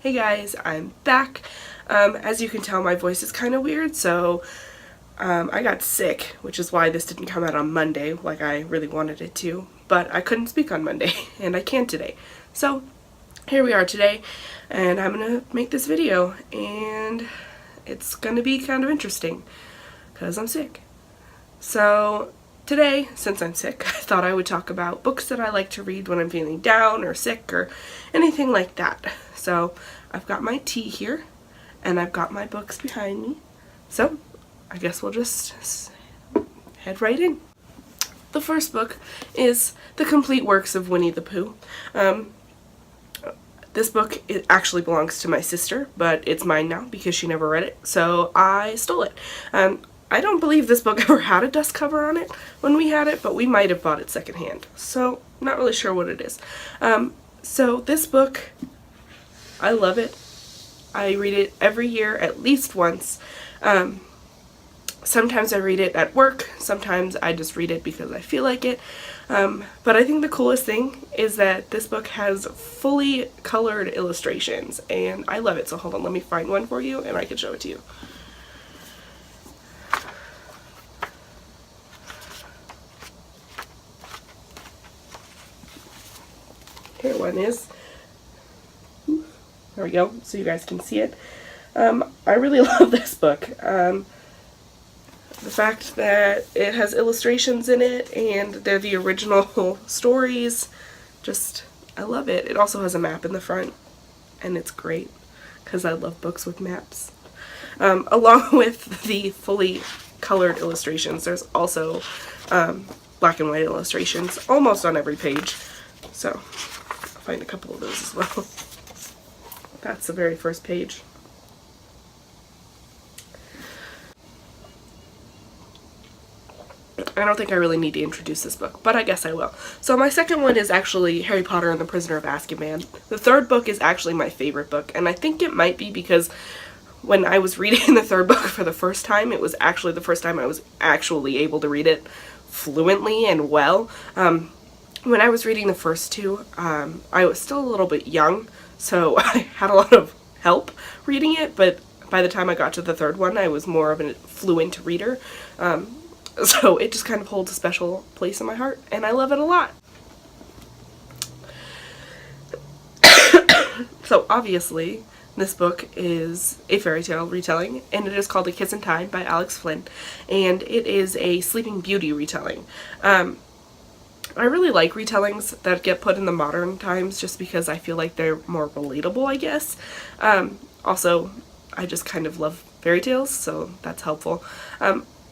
Hey guys, I'm back. As you can tell, my voice is kind of weird, so I got sick, which is why this didn't come out on Monday like I really wanted it to, but I couldn't speak on Monday, and I can today. So here we are today, and I'm gonna make this video, and it's gonna be kind of interesting, because I'm sick. So today, since I'm sick, I thought I would talk about books that I like to read when I'm feeling down or sick or anything like that. So I've got my tea here, and I've got my books behind me. So I guess we'll just head right in. The first book is The Complete Works of Winnie the Pooh. This book, it actually belongs to my sister, but it's mine now because she never read it, so I stole it. I don't believe this book ever had a dust cover on it when we had it, but we might have bought it secondhand, so not really sure what it is. So this book, I love it. I read it every year at least once. Sometimes I read it at work, sometimes I just read it because I feel like it. But I think the coolest thing is that this book has fully colored illustrations, and I love it. So hold on, let me find one for you and I can show it to you. Here one is. There we go, so you guys can see it. I really love this book. The fact that it has illustrations in it and they're the original stories, just, I love it. It also has a map in the front, and it's great because I love books with maps. Along with the fully colored illustrations, there's also black and white illustrations almost on every page. So I'll find a couple of those as well. That's the very first page. I don't think I really need to introduce this book, but I guess I will. So my second one is actually Harry Potter and the Prisoner of Azkaban. The third book is actually my favorite book, and I think it might be because when I was reading the third book for the first time, it was actually the first time I was actually able to read it fluently and well. When I was reading the first two, I was still a little bit young, so I had a lot of help reading it, but by the time I got to the third one, I was more of a fluent reader. So it just kind of holds a special place in my heart, and I love it a lot. So obviously, this book is a fairy tale retelling, and it is called A Kiss in Time by Alex Flynn, and it is a Sleeping Beauty retelling. I really like retellings that get put in the modern times just because I feel like they're more relatable, I guess. Also, I just kind of love fairy tales, so that's helpful.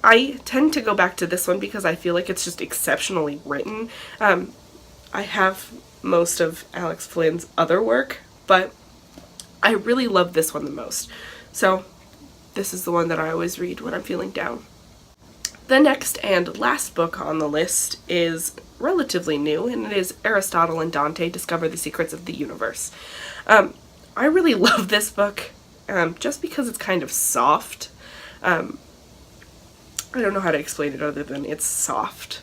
I tend to go back to this one because I feel like it's just exceptionally written. I have most of Alex Flynn's other work, but I really love this one the most. So this is the one that I always read when I'm feeling down. The next and last book on the list is relatively new, and it is Aristotle and Dante Discover the Secrets of the Universe. I really love this book just because it's kind of soft. I don't know how to explain it other than it's soft.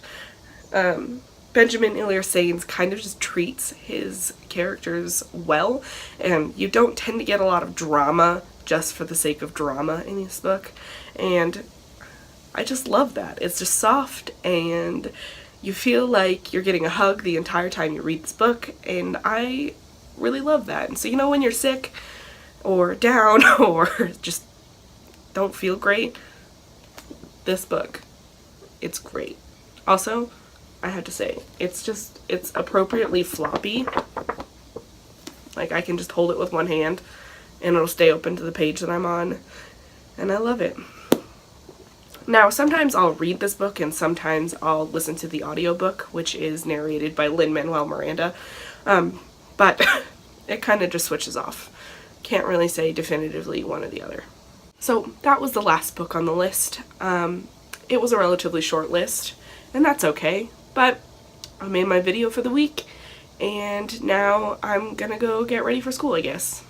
Benjamin Illier-Sains kind of just treats his characters well, and you don't tend to get a lot of drama just for the sake of drama in this book, and I just love that. It's just soft, and you feel like you're getting a hug the entire time you read this book, and I really love that. And so, you know, when you're sick or down or just don't feel great, this book, it's great. Also, I have to say, it's appropriately floppy. Like, I can just hold it with one hand and it'll stay open to the page that I'm on, and I love it. Now, sometimes I'll read this book and sometimes I'll listen to the audiobook, which is narrated by Lin-Manuel Miranda, but it kind of just switches off. Can't really say definitively one or the other. So that was the last book on the list. It was a relatively short list, and that's okay, but I made my video for the week, and now I'm gonna go get ready for school, I guess.